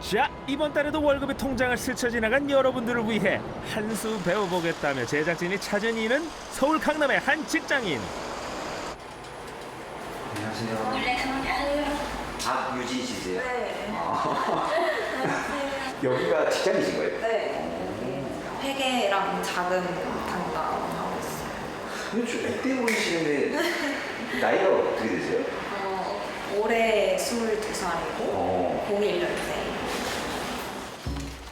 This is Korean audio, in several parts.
자, 이번 달에도 월급의 통장을 스쳐 지나간 여러분들을 위해 한 수 배워보겠다며 제작진이 찾은 이는 서울 강남의 한 직장인. 안녕하세요. 아, 유진 씨세요? 네. 여기가 직장이신 거예요? 네. 회계랑 자금 담당하고 있어요. 근데 좀 액대 보이시는데 나이가 어떻게 되세요? 올해 22살이고 01년생.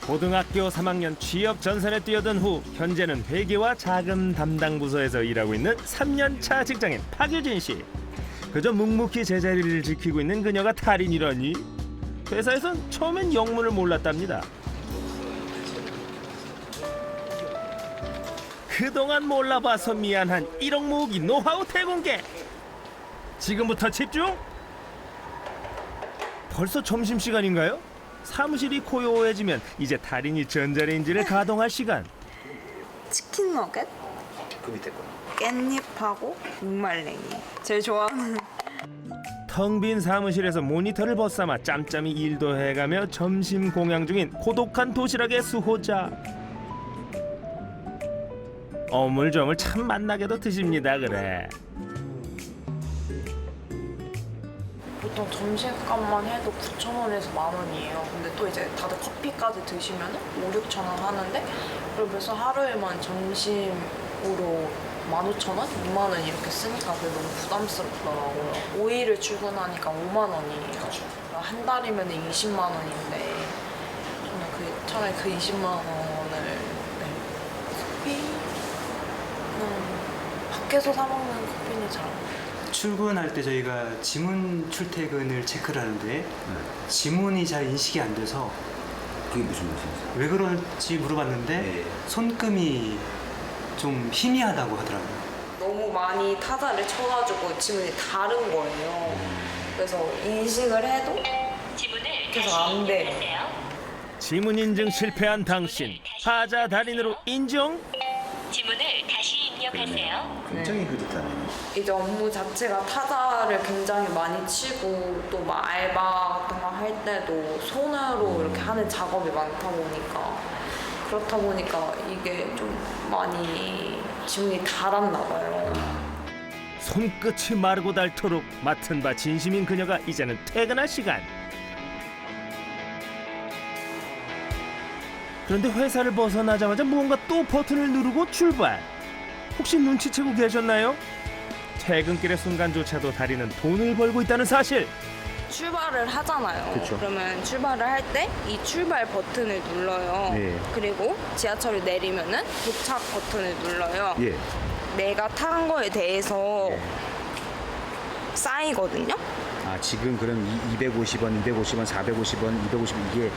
고등학교 3학년 취업 전선에 뛰어든 후 현재는 회계와 자금 담당 부서에서 일하고 있는 3년차 직장인 박유진 씨. 그저 묵묵히 제자리를 지키고 있는 그녀가 달인이라니 회사에선 처음엔 영문을 몰랐답니다. 그동안 몰라봐서 미안한 1억 모으기 노하우 대공개. 지금부터 집중. 벌써 점심시간인가요? 사무실이 고요해지면 이제 달인이 전자레인지를 가동할 시간. 치킨 너겟, 그 밑에 거. 깻잎하고 무말랭이. 제일 좋아하는. 텅 빈 사무실에서 모니터를 벗삼아 짬짬이 일도 해가며 점심 공양 중인 고독한 도시락의 수호자. 어물저물 참 맛나게도 드십니다 그래. 보통 점심값만 해도 9,000원에서 10,000원이에요. 근데 또 이제 다들 커피까지 드시면 5,000~6,000원 하는데 그러면서 하루에만 점심으로 15,000원? 2만원 이렇게 쓰니까 그게 너무 부담스럽더라고요. 5일을 출근하니까 5만 원이에요. 그렇죠. 한 달이면 20만 원인데 저는 차라리 그 20만 원을 커피는 밖에서 사 먹는 커피는 잘 안 먹어요. 출근할 때 저희가 지문 출퇴근을 체크를 하는데 지문이 잘 인식이 안 돼서 그게 무슨 말씀이세요? 왜 그런지 물어봤는데 네. 손금이 좀 희미하다고 하더라고요. 너무 많이 타자를 쳐가지고 지문이 다른 거예요. 그래서 인식을 해도 계속 안 돼요. 지문 인증 실패한 당신 타자 달인으로 인정? 지문을 다시 입력하세요. 굉장히 흐릿하네요. 이제 업무 자체가 타자를 굉장히 많이 치고 또 막 알바 같은 거 할 때도 손으로 이렇게 하는 작업이 많다 보니까 그렇다 보니까 이게 좀 많이 지문이 달았나 봐요. 손끝이 마르고 닳도록 맡은 바 진심인 그녀가 이제는 퇴근할 시간. 그런데 회사를 벗어나자마자 무언가 또 버튼을 누르고 출발. 혹시 눈치채고 계셨나요? 퇴근길의 순간조차도 달인은 돈을 벌고 있다는 사실. 출발을 하잖아요. 그쵸. 그러면 출발을 할 때 이 출발 버튼을 눌러요. 네. 그리고 지하철을 내리면은 도착 버튼을 눌러요. 예. 내가 탄 거에 대해서 쌓이거든요. 아, 지금 그럼 250원, 250원, 450원, 250원 이게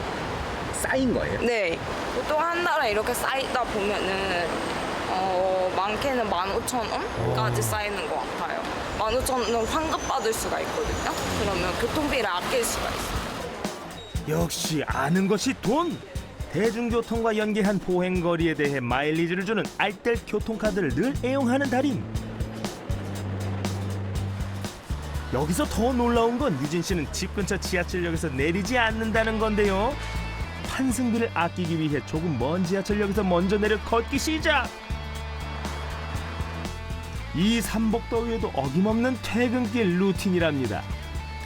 쌓인 거예요? 네. 보통 한 달에 이렇게 쌓이다 보면은 많게는 15,000원까지 쌓이는 것 같아요. 15,000원은 환급받을 수가 있거든요. 그러면 교통비를 아낄 수가 있어요. 역시 아는 것이 돈. 대중교통과 연계한 보행거리에 대해 마일리지를 주는 알뜰 교통카드를 늘 애용하는 달인. 여기서 더 놀라운 건 유진 씨는 집 근처 지하철역에서 내리지 않는다는 건데요. 환승비를 아끼기 위해 조금 먼 지하철역에서 먼저 내려 걷기 시작. 이 삼복더위에도 어김없는 퇴근길 루틴이랍니다.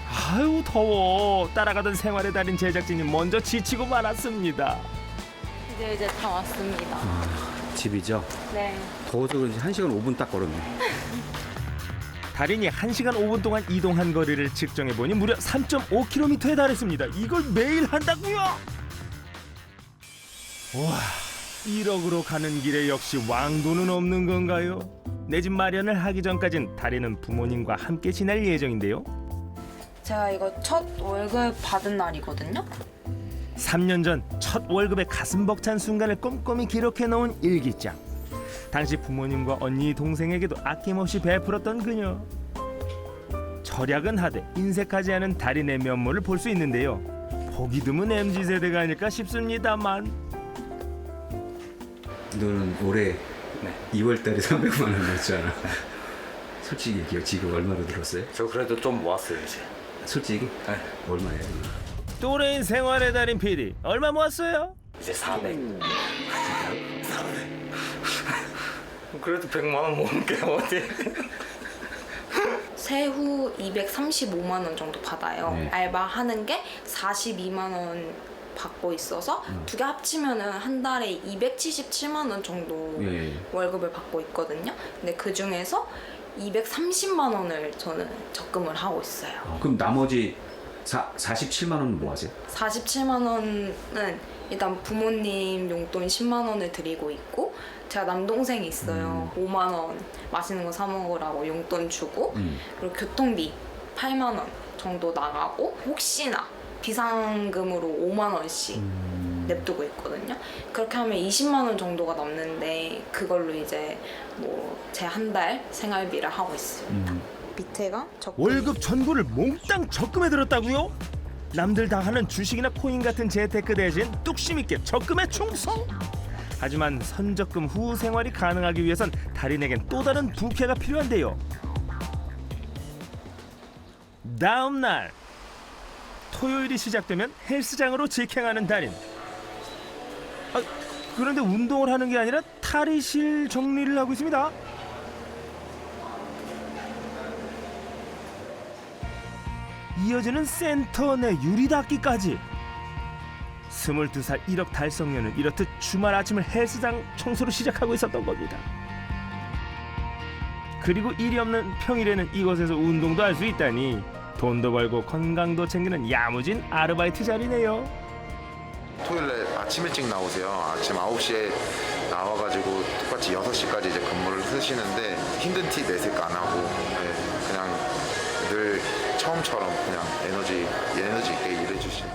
아유 더워. 따라가던 생활의 달인 제작진이 먼저 지치고 말았습니다. 이제 다 왔습니다. 집이죠? 네. 더워서 그런지 1시간 5분 딱 걸었네. 달인이 1시간 5분 동안 이동한 거리를 측정해보니 무려 3.5km에 달했습니다. 이걸 매일 한다고요? 와, 1억으로 가는 길에 역시 왕도는 없는 건가요? 내 집 마련을 하기 전까진 달인은 부모님과 함께 지낼 예정인데요. 제가 이거 첫 월급 받은 날이거든요. 3년 전 첫 월급에 가슴 벅찬 순간을 꼼꼼히 기록해 놓은 일기장. 당시 부모님과 언니 동생에게도 아낌없이 베풀었던 그녀. 절약은 하되 인색하지 않은 달인의 면모를 볼 수 있는데요. 보기 드문 MZ세대가 아닐까 싶습니다만. 너는 올해 2월달에 300만 원 넣었잖아. 솔직히 얘기해. 지금 얼마로 들었어요? 저 그래도 좀 모았어요 이제. 솔직히? 네. 얼마예요? 또래인 생활의 달인 PD 얼마 모았어요? 이제 400. 그래도 100만 원 모은 게 어디? 세후 235만 원 정도 받아요. 네. 알바하는 게 42만 원 받고 있어서 두 개 합치면은 한 달에 277만 원 정도 예. 월급을 받고 있거든요. 근데 그 중에서 230만 원을 저는 적금을 하고 있어요. 그럼 나머지 47만 원은 뭐 하세요? 47만 원은 일단 부모님 용돈 10만 원을 드리고 있고 제가 남동생이 있어요. 5만 원 맛있는 거 사 먹으라고 용돈 주고 그리고 교통비 8만 원 정도 나가고 혹시나 비상금으로 5만 원씩 냅두고 있거든요. 그렇게 하면 20만 원 정도가 남는데 그걸로 이제 뭐 제 한 달 생활비를 하고 있습니다. 밑에가 적금. 월급 전부를 몽땅 적금에 들었다고요? 남들 다 하는 주식이나 코인 같은 재테크 대신 뚝심 있게 적금에 충성? 하지만 선적금 후 생활이 가능하기 위해선 달인에겐 또 다른 부캐가 필요한데요. 다음 날 토요일이 시작되면 헬스장으로 직행하는 달인. 그런데 운동을 하는 게 아니라 탈의실 정리를 하고 있습니다. 이어지는 센터 내 유리 닦기까지. 22살 1억 달성녀는 이렇듯 주말 아침을 헬스장 청소로 시작하고 있었던 겁니다. 그리고 일이 없는 평일에는 이곳에서 운동도 할 수 있다니 돈도 벌고 건강도 챙기는 야무진 아르바이트 자리네요. 토요일에 아침 일찍 나오세요. 아침 9시에 나와가지고 똑같이 6시까지 이제 근무를 쓰시는데 힘든 티 내색 안 하고 그냥 늘 처음처럼 그냥 에너지 있게 일해주시는.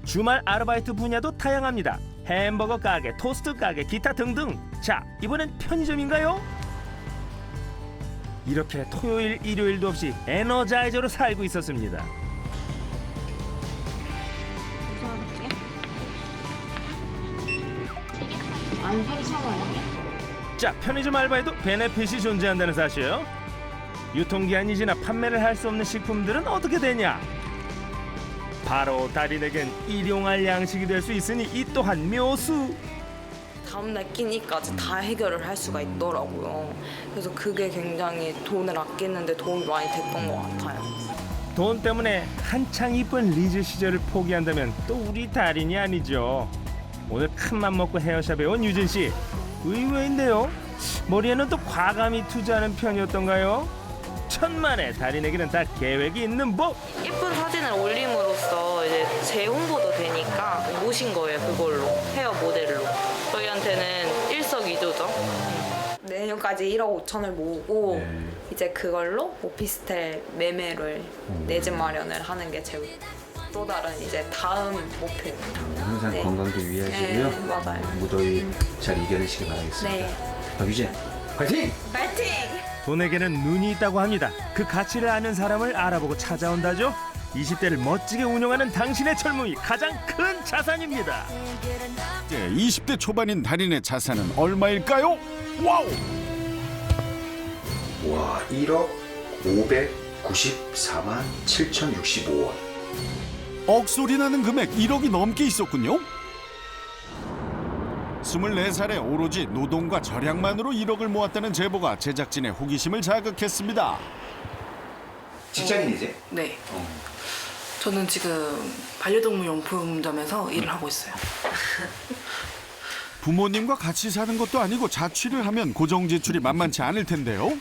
주말 아르바이트 분야도 다양합니다. 햄버거 가게, 토스트 가게, 기타 등등. 자, 이번엔 편의점인가요? 이렇게 토요일, 일요일도 없이 에너자이저로 살고 있었습니다. 자, 편의점 알바에도 베네핏이 존재한다는 사실. 유통기한이 지나 판매를 할 수 없는 식품들은 어떻게 되냐? 바로 달인에겐 일용할 양식이 될 수 있으니 이 또한 묘수. 다음날 끼니까지 다 해결을 할 수가 있더라고요. 그래서 그게 굉장히 돈을 아끼는데 도움이 많이 됐던 것 같아요. 돈 때문에 한창 이쁜 리즈 시절을 포기한다면 또 우리 달인이 아니죠. 오늘 큰맘 먹고 헤어샵에 온 유진 씨. 의외인데요. 머리에는 또 과감히 투자하는 편이었던가요? 천만에 달인에게는 다 계획이 있는 법. 예쁜 사진을 올림으로써 이제 제 홍보도 되니까 모신 거예요. 그걸로 헤어 모델로. 저희한테는 일석이조죠. 내년까지 1억 5천을 모으고 이제 그걸로 오피스텔 매매를 내 집 마련을 하는 게 제 또 다른 이제 다음 목표입니다. 항상 네. 건강도 유의하시고요. 네, 맞아요. 무더위 잘 이겨내시길 바라겠습니다. 네. 유진, 화이팅! 파이팅! 돈에게는 눈이 있다고 합니다. 그 가치를 아는 사람을 알아보고 찾아온다죠. 20대를 멋지게 운영하는 당신의 젊음이 가장 큰 자산입니다. 20대 초반인 달인의 자산은 얼마일까요? 와우! 와, 1억 594만 7,065원. 억소리 나는 금액 1억이 넘게 있었군요. 24살에 오로지 노동과 절약만으로 1억을 모았다는 제보가 제작진의 호기심을 자극했습니다. 직장인이세요? 네. 저는 지금 반려동물 용품점에서 일을 하고 있어요. 부모님과 같이 사는 것도 아니고 자취를 하면 고정 지출이 만만치 않을 텐데요.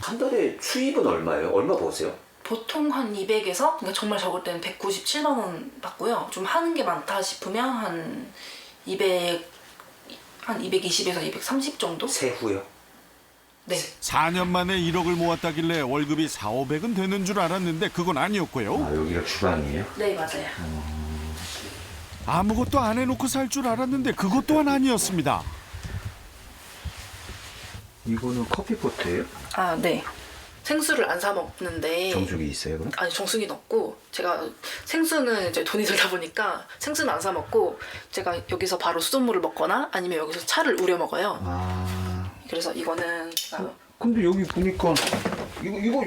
한 달에 수입은 얼마예요? 얼마 버세요? 보통 한 200에서 그러니까 정말 적을 때는 197만 원 받고요. 좀 하는 게 많다 싶으면 한 220에서 230 정도? 세후요? 네. 4년 만에 1억을 모았다길래 월급이 4,500은 되는 줄 알았는데 그건 아니었고요. 아, 여기가 주방이에요? 네, 맞아요. 아무것도 안 해놓고 살 줄 알았는데 그것 또한 아니었습니다. 이거는 커피포트예요? 아, 네. 생수를 안 사 먹는데 정수기 있어요, 그럼? 아니 정수기는 없고 제가 생수는 이제 돈이 들다 보니까 생수는 안 사 먹고 제가 여기서 바로 수돗물을 먹거나 아니면 여기서 차를 우려 먹어요. 아, 그래서 이거는 제가 근데 여기 보니까 이거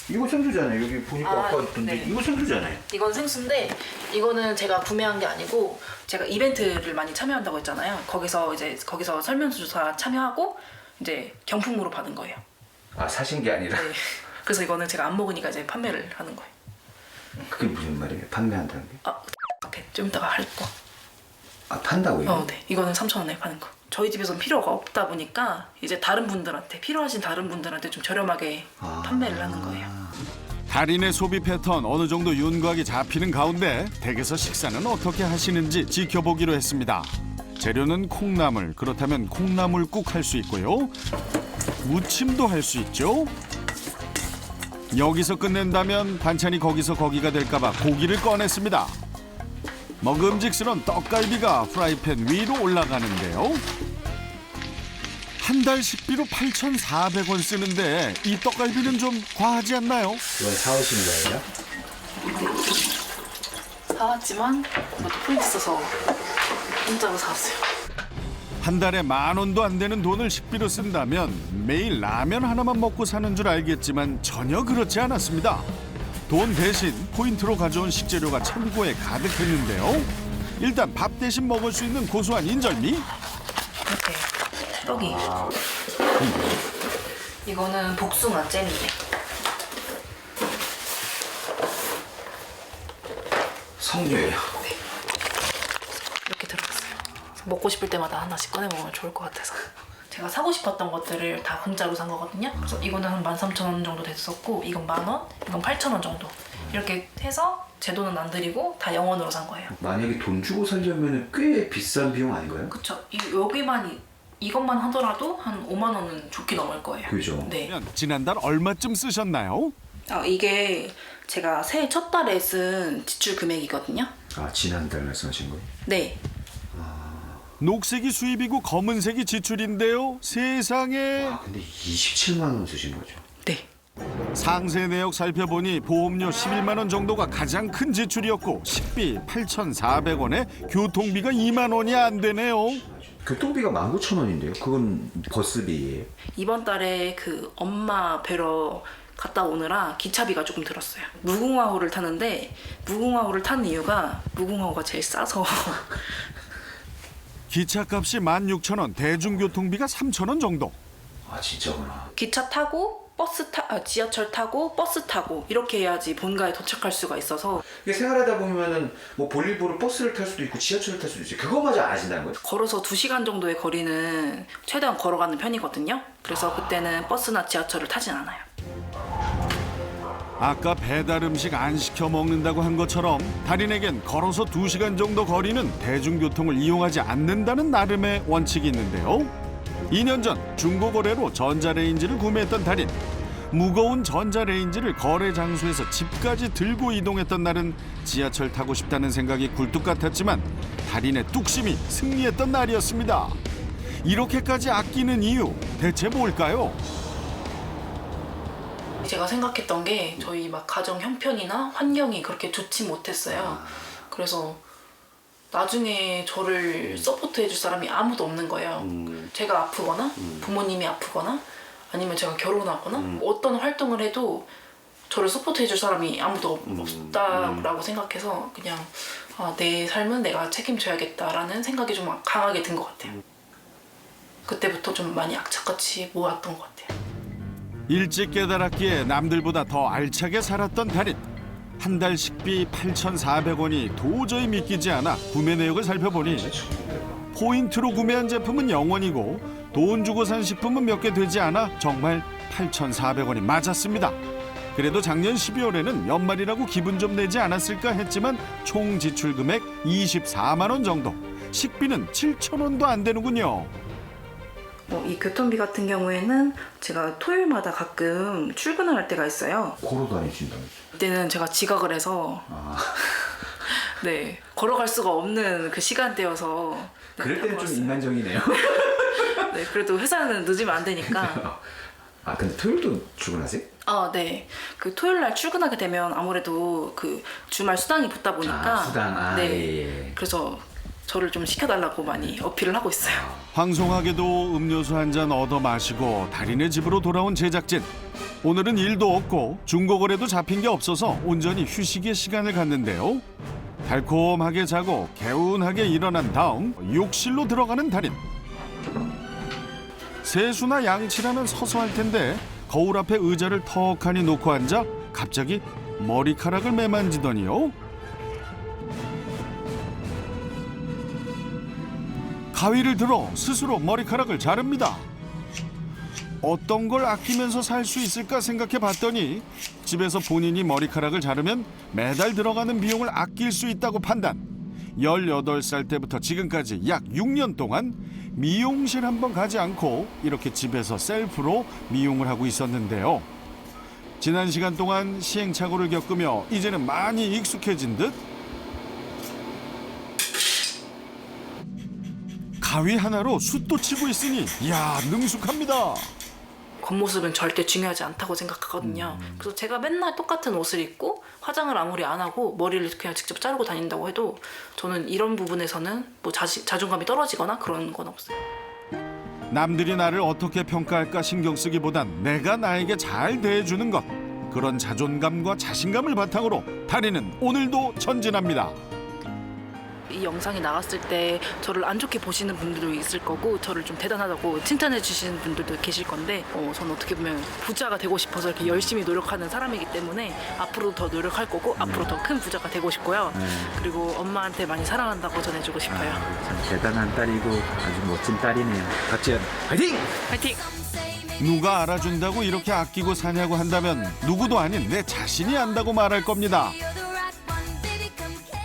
이거 생수잖아요. 여기 보니까 아, 아까 있던데 네. 이거 생수잖아요. 이건 생수인데 이거는 제가 구매한 게 아니고 제가 이벤트를 많이 참여한다고 했잖아요. 거기서 설문조사 참여하고 이제 경품으로 받은 거예요. 아 사신 게 아니라 네. 그래서 이거는 제가 안 먹으니까 이제 판매를 하는 거예요. 그게 무슨 말이에요? 판매한다는 게? 아, 좀 이따가 할 거. 아 판다고요? 네. 이거는 3,000원에 파는 거. 저희 집에서는 필요가 없다 보니까 이제 필요하신 다른 분들한테 좀 저렴하게 판매를 하는 거예요. 달인의 소비 패턴 어느 정도 윤곽이 잡히는 가운데 댁에서 식사는 어떻게 하시는지 지켜보기로 했습니다. 재료는 콩나물, 그렇다면 콩나물국 할 수 있고요. 무침도 할 수 있죠. 여기서 끝낸다면 반찬이 거기서 거기가 될까봐 고기를 꺼냈습니다. 먹음직스러운 떡갈비가 프라이팬 위로 올라가는데요. 한 달 식비로 8,400원 쓰는데 이 떡갈비는 좀 과하지 않나요? 이건 사오신 거예요? 사왔지만 이것도 포인트 써서 공짜로 사왔어요. 한 달에 10,000원도 안 되는 돈을 식비로 쓴다면 매일 라면 하나만 먹고 사는 줄 알겠지만 전혀 그렇지 않았습니다. 돈 대신 포인트로 가져온 식재료가 창고에 가득했는데요. 일단 밥 대신 먹을 수 있는 고소한 인절미. 이렇게 떡이. 이거는 복숭아 잼이에요. 석류예요. 이렇게 들어갔어요. 먹고 싶을 때마다 하나씩 꺼내 먹으면 좋을 것 같아서. 제가 사고 싶었던 것들을 다 공짜로 산 거거든요. 그래서 이거는 한 13,000원 정도 됐었고 이건 10,000원, 이건 8,000원 정도. 이렇게 해서 제 돈은 안 들이고 다 영원으로 산 거예요. 만약에 돈 주고 살려면 꽤 비싼 비용 아닌가요? 그쵸. 이것만 하더라도 한 5만 원은 좋게 넘을 거예요. 그죠. 네. 지난달 얼마쯤 쓰셨나요? 이게 제가 새해 첫 달에 쓴 지출 금액이거든요. 아 지난달 말씀하신 거예요? 네. 녹색이 수입이고 검은색이 지출인데요. 세상에. 아 근데 27만 원 쓰신 거죠? 네. 상세 내역 살펴보니 보험료 11만 원 정도가 가장 큰 지출이었고 식비 8,400원에 교통비가 2만 원이 안 되네요. 교통비가 19,000원인데요? 그건 버스비예요? 이번 달에 그 엄마 뵈러 갔다 오느라 기차비가 조금 들었어요. 무궁화호를 타는데 무궁화호를 타는 이유가 무궁화호가 제일 싸서 기차값이 16,000원, 대중교통비가 3,000원 정도. 아 진짜구나. 기차 타고 지하철 타고 버스 타고 이렇게 해야지 본가에 도착할 수가 있어서 이게 생활하다 보면은 뭐 볼일보러 버스를 탈 수도 있고 지하철을 탈 수도 있지. 그거마저 안 하신다는 거예요? 걸어서 2시간 정도의 거리는 최대한 걸어가는 편이거든요. 그래서 그때는 버스나 지하철을 타진 않아요. 아까 배달 음식 안 시켜 먹는다고 한 것처럼 달인에겐 걸어서 2시간 정도 거리는 대중교통을 이용하지 않는다는 나름의 원칙이 있는데요. 2년 전 중고거래로 전자레인지를 구매했던 달인. 무거운 전자레인지를 거래 장소에서 집까지 들고 이동했던 날은 지하철 타고 싶다는 생각이 굴뚝 같았지만 달인의 뚝심이 승리했던 날이었습니다. 이렇게까지 아끼는 이유 대체 뭘까요? 제가 생각했던 게 저희 막 가정 형편이나 환경이 그렇게 좋지 못했어요. 그래서 나중에 저를 서포트 해줄 사람이 아무도 없는 거예요. 제가 아프거나 부모님이 아프거나 아니면 제가 결혼하거나 어떤 활동을 해도 저를 서포트 해줄 사람이 아무도 없다라고 생각해서 그냥 내 삶은 내가 책임져야겠다라는 생각이 좀 강하게 든 것 같아요. 그때부터 좀 많이 악착같이 모았던 것 같아요. 일찍 깨달았기에 남들보다 더 알차게 살았던 달인. 한 달 식비 8,400원이 도저히 믿기지 않아 구매 내역을 살펴보니 포인트로 구매한 제품은 0원이고 돈 주고 산 식품은 몇 개 되지 않아 정말 8,400원이 맞았습니다. 그래도 작년 12월에는 연말이라고 기분 좀 내지 않았을까 했지만 총 지출 금액 24만 원 정도. 식비는 7,000원도 안 되는군요. 이 교통비 같은 경우에는 제가 토요일마다 가끔 출근을 할 때가 있어요. 걸어 다니신다면서요? 그때는 제가 지각을 해서 네 걸어갈 수가 없는 그 시간대여서 그럴 때는 좀 인간적이네요. 네 그래도 회사는 늦으면 안 되니까. 아 근데 토요일도 출근하세요? 네. 그 토요일 날 출근하게 되면 아무래도 그 주말 수당이 붙다 보니까 수당. 네. 예. 그래서 저를 좀 시켜달라고 많이 어필을 하고 있어요. 방송하게도 음료수 한 잔 얻어 마시고 달인의 집으로 돌아온 제작진. 오늘은 일도 없고 중고거래도 잡힌 게 없어서 온전히 휴식의 시간을 갖는데요. 달콤하게 자고 개운하게 일어난 다음 욕실로 들어가는 달인. 세수나 양치라면 서서 할 텐데 거울 앞에 의자를 턱하니 놓고 앉아 갑자기 머리카락을 매만지더니요. 가위를 들어 스스로 머리카락을 자릅니다. 어떤 걸 아끼면서 살 수 있을까 생각해 봤더니 집에서 본인이 머리카락을 자르면 매달 들어가는 비용을 아낄 수 있다고 판단. 18살 때부터 지금까지 약 6년 동안 미용실 한번 가지 않고 이렇게 집에서 셀프로 미용을 하고 있었는데요. 지난 시간 동안 시행착오를 겪으며 이제는 많이 익숙해진 듯 가위 하나로 숯도 치고 있으니 이야 능숙합니다. 겉모습은 절대 중요하지 않다고 생각하거든요. 그래서 제가 맨날 똑같은 옷을 입고 화장을 아무리 안 하고 머리를 그냥 직접 자르고 다닌다고 해도 저는 이런 부분에서는 뭐 자존감이 떨어지거나 그런 건 없어요. 남들이 나를 어떻게 평가할까 신경 쓰기보단 내가 나에게 잘 대해주는 것. 그런 자존감과 자신감을 바탕으로 달인은 오늘도 전진합니다. 이 영상이 나갔을 때 저를 안 좋게 보시는 분들도 있을 거고 저를 좀 대단하다고 칭찬해 주시는 분들도 계실 건데 저는 어떻게 보면 부자가 되고 싶어서 이렇게 열심히 노력하는 사람이기 때문에 앞으로 더 노력할 거고 앞으로 더 큰 부자가 되고 싶고요. 그리고 엄마한테 많이 사랑한다고 전해주고 싶어요. 참 대단한 딸이고 아주 멋진 딸이네요. 같이 화이팅! 화이팅! 누가 알아준다고 이렇게 아끼고 사냐고 한다면 누구도 아닌 내 자신이 안다고 말할 겁니다.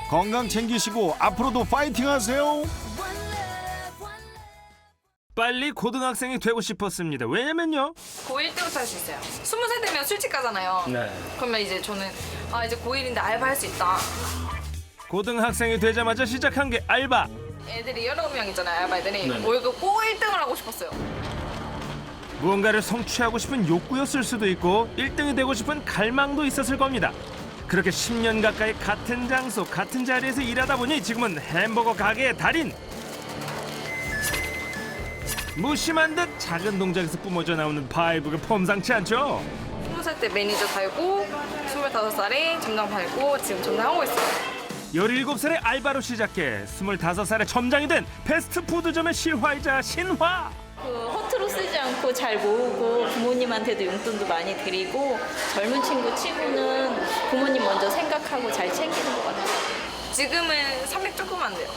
건강 챙기시고 앞으로도 파이팅 하세요. 빨리 고등학생이 되고 싶었습니다. 왜냐면요. 고1 때부터 할 수 있어요. 20살 되면 술집 가잖아요. 그러면 이제 저는 이제 고1인데 알바 할 수 있다. 고등학생이 되자마자 시작한 게 알바. 애들이 여러 명 있잖아요, 알바 애들이. 월급 꼭 1등을 하고 싶었어요. 무언가를 성취하고 싶은 욕구였을 수도 있고 1등이 되고 싶은 갈망도 있었을 겁니다. 그렇게 10년 가까이 같은 장소, 같은 자리에서 일하다 보니 지금은 햄버거 가게의 달인. 무심한 듯 작은 동작에서 뿜어져 나오는 바이브가 폼상치 않죠? 20살 때 매니저 달고 25살에 점장 달고 지금 점장하고 있어요. 17살에 알바로 시작해 25살에 점장이 된 패스트푸드점의 실화이자 신화. 허투루 쓰지 않고 잘 모으고 부모님한테도 용돈도 많이 드리고 젊은 친구 치고는 부모님 먼저 생각하고 잘 챙기는 것 같아요. 지금은 300 조금 안 돼요.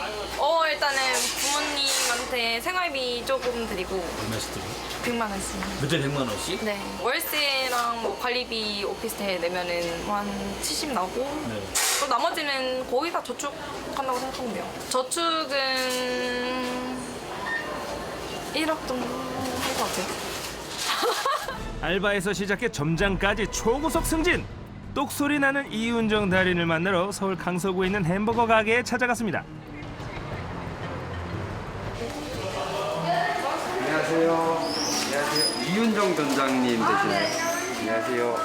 일단은 부모님한테 생활비 조금 드리고. 얼마씩 들어요? 100만 원씩. 그때 100만 원씩? 네. 월세랑 뭐 관리비 오피스텔 내면은 한 70 나오고. 네. 또 나머지는 거의 다 저축한다고 생각하면 돼요. 저축은 1억 정도 할 것 같아요. 알바에서 시작해 점장까지 초고속 승진. 똑소리 나는 이윤정 달인을 만나러 서울 강서구에 있는 햄버거 가게에 찾아갔습니다. 안녕하세요. 안녕하세요. 이윤정 점장님 되시나요? 안녕하세요.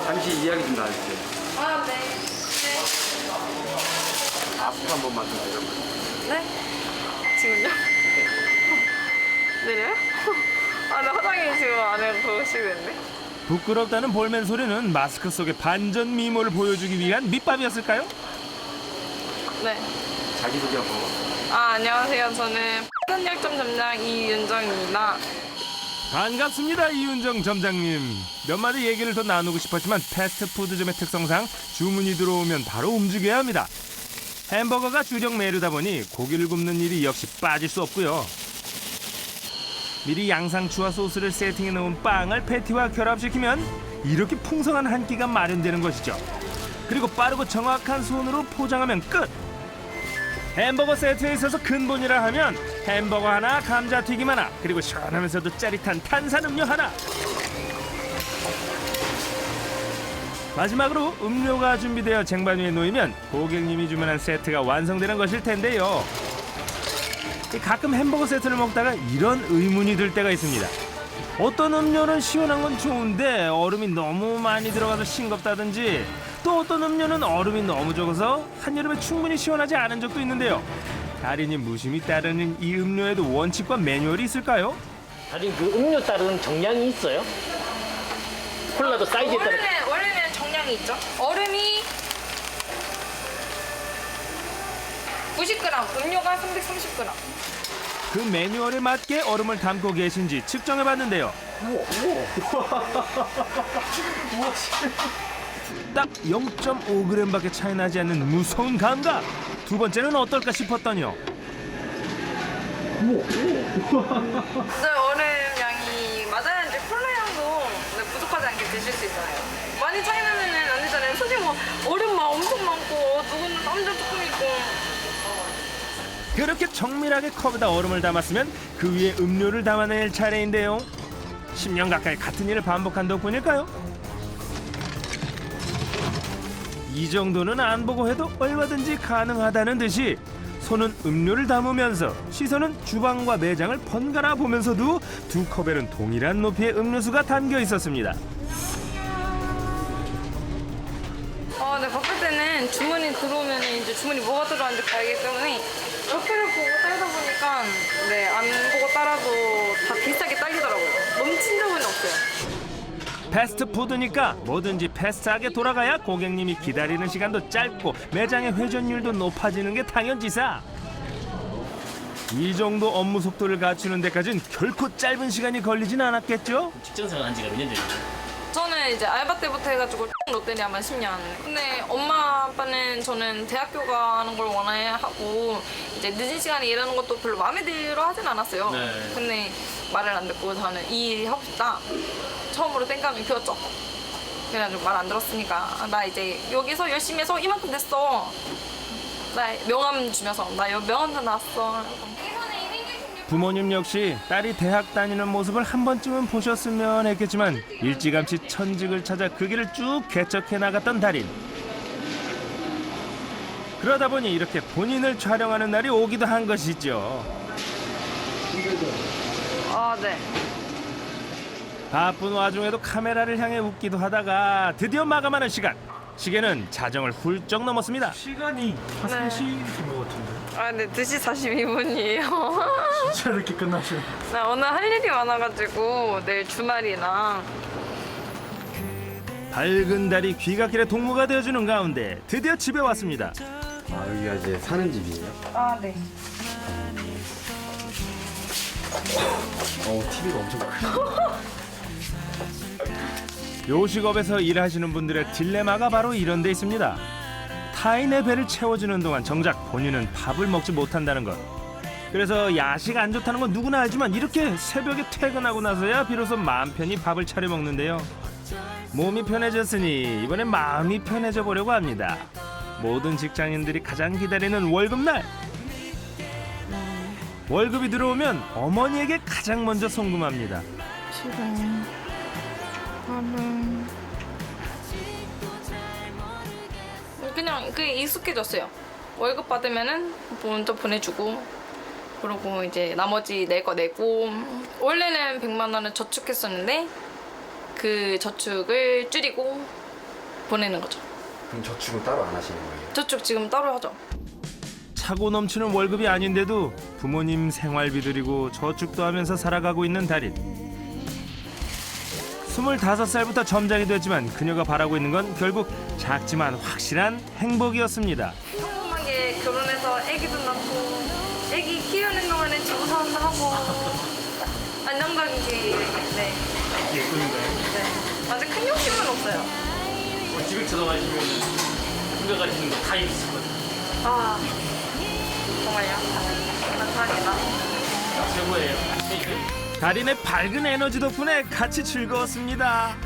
잠시 이야기 좀 나눠주세요. 네. 앞으로 한 번만 더 내려볼게요. 네? 지금요? 내려요? 나 화장이 지금 안 해서 시겠네. 부끄럽다는 볼멘 소리는 마스크 속의 반전 미모를 보여주기 위한 밑밥이었을까요? 네. 자기소개 한번. 안녕하세요. 저는 한약점 점장 이윤정입니다. 반갑습니다, 이윤정 점장님. 몇 마디 얘기를 더 나누고 싶었지만 패스트푸드점의 특성상 주문이 들어오면 바로 움직여야 합니다. 햄버거가 주력 메뉴다 보니 고기를 굽는 일이 역시 빠질 수 없고요. 미리 양상추와 소스를 세팅해 놓은 빵을 패티와 결합시키면 이렇게 풍성한 한 끼가 마련되는 것이죠. 그리고 빠르고 정확한 손으로 포장하면 끝! 햄버거 세트에 있어서 근본이라 하면 햄버거 하나, 감자튀김 하나, 그리고 시원하면서도 짜릿한 탄산음료 하나. 마지막으로 음료가 준비되어 쟁반 위에 놓이면 고객님이 주문한 세트가 완성되는 것일 텐데요. 가끔 햄버거 세트를 먹다가 이런 의문이 들 때가 있습니다. 어떤 음료는 시원한 건 좋은데 얼음이 너무 많이 들어가서 싱겁다든지, 또 어떤 음료는 얼음이 너무 적어서 한여름에 충분히 시원하지 않은 적도 있는데요. 달인이 무심히 따르는 이 음료에도 원칙과 매뉴얼이 있을까요? 달인 그 음료 따르는 정량이 있어요? 콜라도 사이즈에 따라 원래는 정량이 있죠. 얼음이 90g, 음료가 330g. 그 매뉴얼에 맞게 얼음을 담고 계신지 측정해봤는데요. 딱 0.5g밖에 차이 나지 않는 무서운 감각. 두 번째는 어떨까 싶었더니요. 얼음 양이 맞아야 이제 콜라 양도 부족하지 않게 드실 수 있어요. 많이 차이 나면은 안 되잖아요. 솔직히 뭐 얼음 막 엄청 많고 누구는 엄청 조금 있고. 그렇게 정밀하게 컵에다 얼음을 담았으면 그 위에 음료를 담아낼 차례인데요. 10년 가까이 같은 일을 반복한 덕분일까요? 이 정도는 안 보고 해도 얼마든지 가능하다는 듯이 손은 음료를 담으면서 시선은 주방과 매장을 번갈아 보면서도 두 컵에는 동일한 높이의 음료수가 담겨 있었습니다. 네, 바쁠 때는 주문이 들어오면 이제 주문이 뭐가 들어왔는지 봐야기 때문에 옆에를 보고 따르다 보니까 안 보고 따라도 다 비슷하게 딸리더라고요. 넘친 적은 없어요. 패스트푸드니까 뭐든지 패스트하게 돌아가야 고객님이 기다리는 시간도 짧고 매장의 회전율도 높아지는 게 당연지사. 이 정도 업무 속도를 갖추는 데까진 결코 짧은 시간이 걸리진 않았겠죠? 직장생활 한 지가 몇 년 됐어요? 저는 이제 알바 때부터 해가지고 롯데리아만 10년. 근데 엄마 아빠는 저는 대학교 가는 걸 원하고 이제 늦은 시간에 일하는 것도 별로 마음에 들어 하진 않았어요. 네. 근데 말을 안 듣고 저는 이 하고 싶다. 처음으로 땡깡이 피웠죠. 그래가지고 말 안 들었으니까 나 이제 여기서 열심히 해서 이만큼 됐어. 나 명함 주면서 나 여기 명함도 나왔어. 부모님 역시 딸이 대학 다니는 모습을 한 번쯤은 보셨으면 했겠지만 일찌감치 천직을 찾아 그 길을 쭉 개척해 나갔던 달인. 그러다 보니 이렇게 본인을 촬영하는 날이 오기도 한 것이죠. 네. 바쁜 와중에도 카메라를 향해 웃기도 하다가 드디어 마감하는 시간. 시계는 자정을 훌쩍 넘었습니다. 시간이 한 3시인 것 같은데. 네, 2시 42분이에요. 진짜 이렇게 끝나시네. 나 오늘 할 일이 많아가지고 내일 주말이랑. 밝은 달이 귀갓길의 동무가 되어주는 가운데 드디어 집에 왔습니다. 여기가 이제 사는 집이에요? 네. TV가 엄청 크네. 요식업에서 일하시는 분들의 딜레마가 바로 이런 데 있습니다. 타인의 배를 채워주는 동안 정작 본인은 밥을 먹지 못한다는 것. 그래서 야식 안 좋다는 건 누구나 알지만 이렇게 새벽에 퇴근하고 나서야 비로소 마음 편히 밥을 차려 먹는데요. 몸이 편해졌으니 이번엔 마음이 편해져 보려고 합니다. 모든 직장인들이 가장 기다리는 월급날. 월급이 들어오면 어머니에게 가장 먼저 송금합니다. 그냥 그게 익숙해졌어요. 월급 받으면은 먼저 보내주고 그러고 이제 나머지 낼 거 내고. 원래는 100만 원을 저축했었는데 그 저축을 줄이고 보내는 거죠. 그럼 저축은 따로 안 하시는 거예요? 저축 지금 따로 하죠. 차고 넘치는 월급이 아닌데도 부모님 생활비 드리고 저축도 하면서 살아가고 있는 달인. 25살부터 점장이 됐지만 그녀가 바라고 있는 건 결국 작지만 확실한 행복이었습니다. 평범하게 결혼해서 아기도 낳고 아기 키우는 동안에 주부 사업도 하고 안정적이게 네. 예쁜가요? 네. 아직 큰 욕심은 없어요. 집을 들어가시면 생각하시는 거 다 있을 거예요. 정말요? 감사합니다. 최고예요. 달인의 밝은 에너지 덕분에 같이 즐거웠습니다.